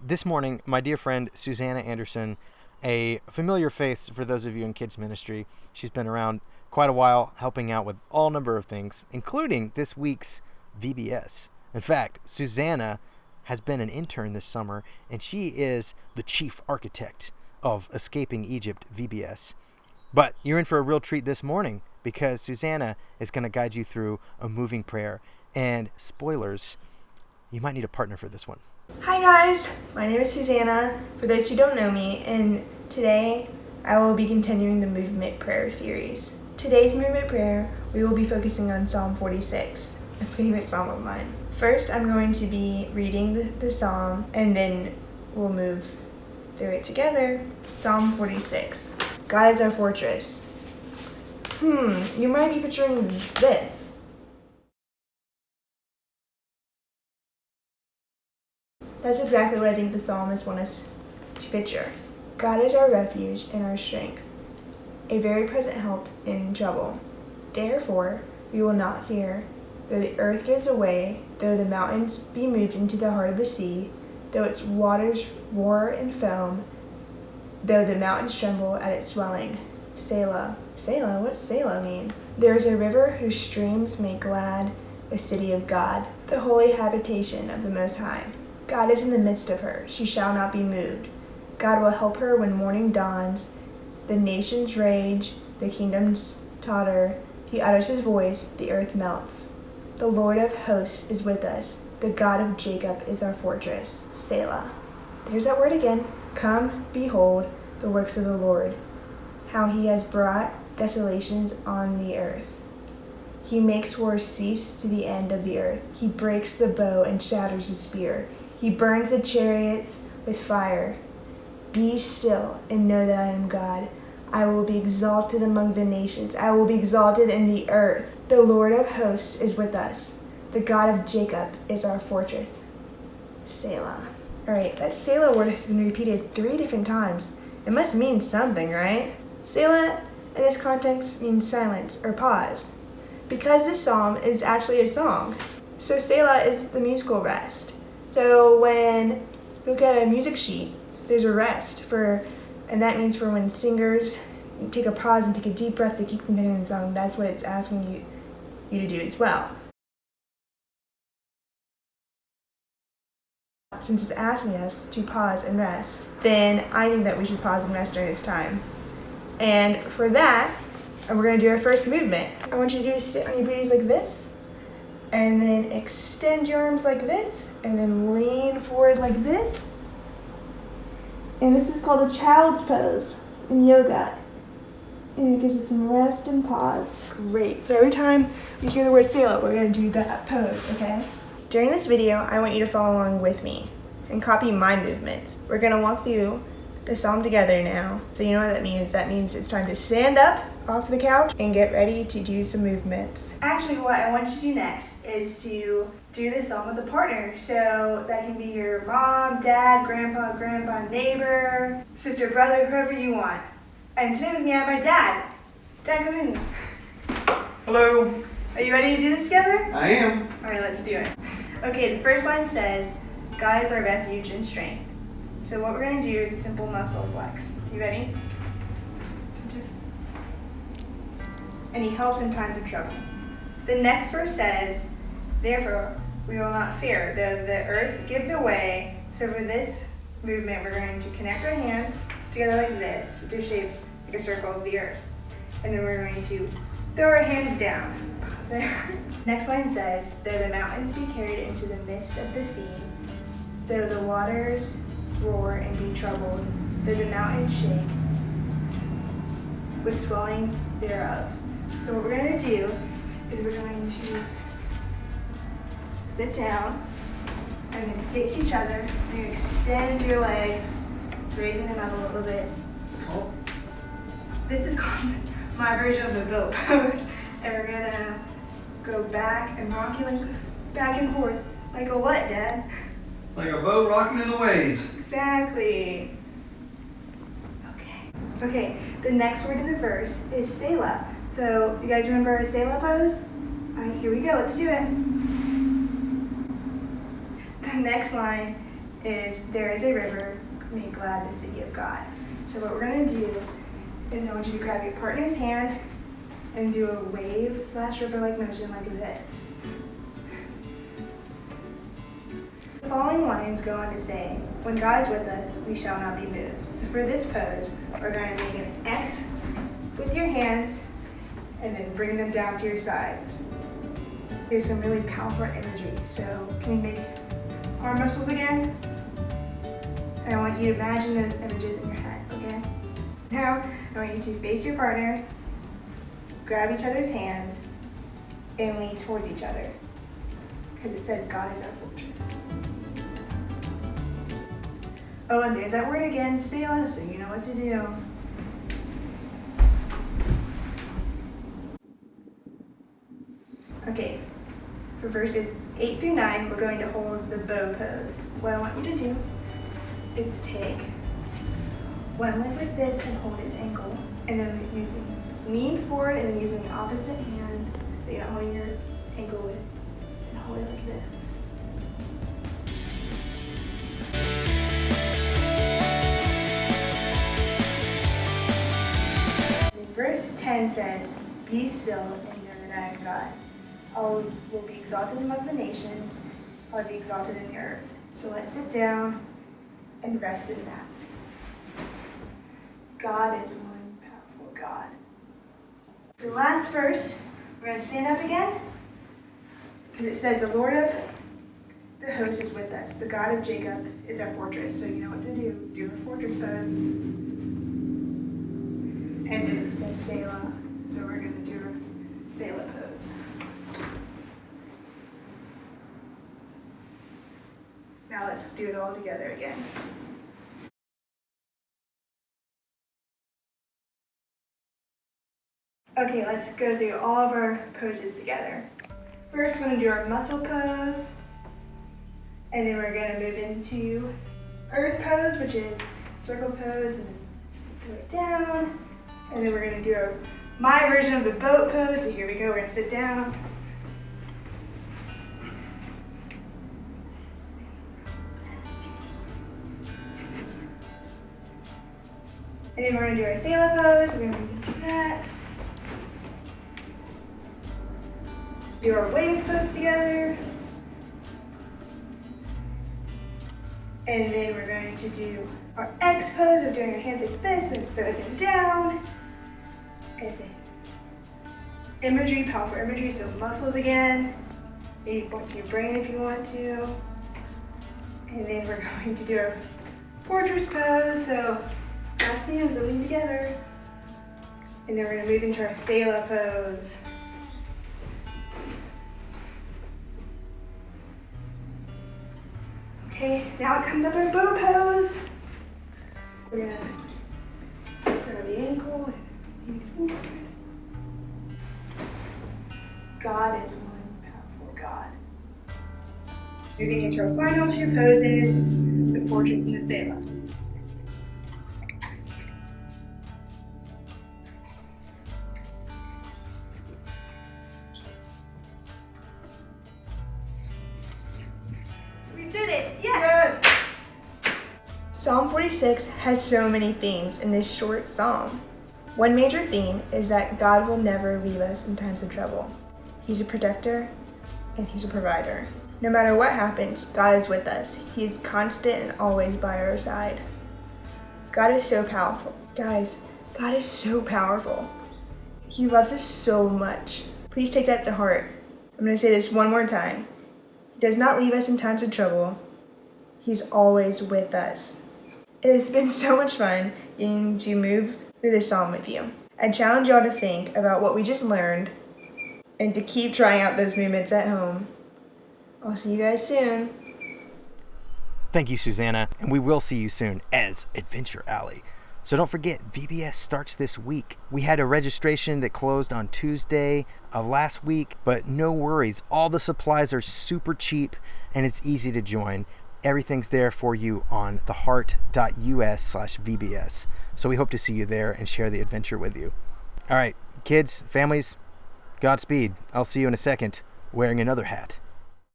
This morning, my dear friend Susanna Anderson, a familiar face for those of you in kids ministry, she's been around quite a while helping out with all number of things, including this week's VBS. In fact, Susanna has been an intern this summer, and she is the chief architect of Escaping Egypt VBS. But you're in for a real treat this morning because Susanna is going to guide you through a moving prayer. And spoilers, you might need a partner for this one. Hi guys, my name is Susanna, for those who don't know me, and today I will be continuing the movement prayer series. Today's movement prayer, we will be focusing on Psalm 46, a favorite psalm of mine. First, I'm going to be reading the psalm, and then we'll move through it together. Psalm 46. God is our fortress. You might be picturing this. That's exactly what I think the psalmist wants us to picture. God is our refuge and our strength, a very present help in trouble. Therefore, we will not fear, though the earth gives away, though the mountains be moved into the heart of the sea, though its waters roar and foam, though the mountains tremble at its swelling. Selah. Selah? What does Selah mean? There is a river whose streams make glad the city of God, the holy habitation of the Most High. God is in the midst of her. She shall not be moved. God will help her when morning dawns. The nations rage, the kingdoms totter. He utters his voice, the earth melts. The Lord of hosts is with us. The God of Jacob is our fortress. Selah. There's that word again. Come, behold the works of the Lord, how he has brought desolations on the earth. He makes war cease to the end of the earth. He breaks the bow and shatters the spear. He burns the chariots with fire. Be still and know that I am God. I will be exalted among the nations. I will be exalted in the earth. The Lord of hosts is with us. The God of Jacob is our fortress. Selah. All right, that Selah word has been repeated 3 different times. It must mean something, right? Selah in this context means silence or pause, because this psalm is actually a song. So Selah is the musical rest. So when you look at a music sheet, there's a rest and that means for when singers take a pause and take a deep breath to keep continuing the song. That's what it's asking you to do as well. Since it's asking us to pause and rest, then I think that we should pause and rest during this time. And for that, we're going to do our first movement. I want you to sit on your booties like this, and then extend your arms like this, and then lean forward like this. And this is called a child's pose in yoga. And it gives us some rest and pause. Great. So every time we hear the word Selah, we're going to do that pose, okay? During this video, I want you to follow along with me and copy my movements. We're going to walk through the psalm together now. So you know what that means? That means it's time to stand up off the couch and get ready to do some movements. Actually, what I want you to do next is to do this song with a partner. So that can be your mom, dad, grandpa, neighbor, sister, brother, whoever you want. And today with me I have my dad. Dad, come in. Hello. Are you ready to do this together? I am. All right, let's do it. Okay, the first line says, God is our refuge and strength. So what we're going to do is a simple muscle flex. You ready? And he helps in times of trouble. The next verse says, therefore, we will not fear, though the earth gives away. So for this movement, we're going to connect our hands together like this to shape like a circle of the earth. And then we're going to throw our hands down. Next line says, though the mountains be carried into the midst of the sea, though the waters roar and be troubled, though the mountains shake with swelling thereof. So what we're going to do is we're going to sit down and then face each other and extend your legs, raising them up a little bit. Cool. This is called my version of the boat pose. And we're going to go back and rock you like back and forth. Like a what, Dad? Like a boat rocking in the waves. Exactly. Okay, the next word in the verse is Selah. So, you guys remember our Selah pose? Alright, here we go, let's do it. The next line is there is a river, make glad the city of God. So what we're going to do is I want you to grab your partner's hand and do a wave/river-like motion like this. The following lines go on to say, when God is with us, we shall not be moved. So for this pose, we're going to make an X with your hands and then bring them down to your sides. Here's some really powerful imagery. So can you make arm muscles again? And I want you to imagine those images in your head, okay? Now, I want you to face your partner, grab each other's hands, and lean towards each other. Because it says God is our fortress. Oh, and there's that word again, Selah, so you know what to do. Okay, for verses 8 through 9, we're going to hold the bow pose. What I want you to do is take one leg like this and hold his ankle, and then lean forward and then using the opposite hand that you're not holding your ankle with, and hold it like this. Verse 10 says, be still and know that I am God. I will be exalted among the nations. I will be exalted in the earth. So let's sit down and rest in that. God is one powerful God. The last verse, we're going to stand up again. Because it says, the Lord of the host is with us. The God of Jacob is our fortress. So you know what to do. Do a fortress pose. And then it says Selah, so we're going to do a Selah pose. Now let's do it all together again. Okay, let's go through all of our poses together. First, we're going to do our muscle pose, and then we're going to move into earth pose, which is circle pose, and then go it down. And then we're going to do my version of the boat pose. So here we go, we're going to sit down. And then we're going to do our Selah pose. We're going to move into that. Do our wave pose together. And then we're going to do our X pose of doing our hands like this and throw them down. And then imagery, powerful imagery, so muscles again. Maybe point to your brain if you want to. And then we're going to do our fortress pose, so last hands that lean together. And then we're going to move into our Selah pose. Okay, now it comes up our bow pose. We're going to grab the ankle and lean forward. God is one powerful God. Moving into our final two poses, the fortress and the Selah. We did it! Yes! Psalm 46 has so many themes in this short psalm. One major theme is that God will never leave us in times of trouble. He's a protector and He's a provider. No matter what happens, God is with us. He is constant and always by our side. God is so powerful. Guys, God is so powerful. He loves us so much. Please take that to heart. I'm going to say this one more time. He does not leave us in times of trouble. He's always with us. It has been so much fun getting to move through this psalm with you. I challenge y'all to think about what we just learned and to keep trying out those movements at home. I'll see you guys soon. Thank you, Susanna, and we will see you soon as Adventure Alley. So don't forget, VBS starts this week. We had a registration that closed on Tuesday of last week, but no worries. All the supplies are super cheap and it's easy to join. Everything's there for you on theheart.us/VBS. So we hope to see you there and share the adventure with you. All right, kids, families, Godspeed. I'll see you in a second wearing another hat.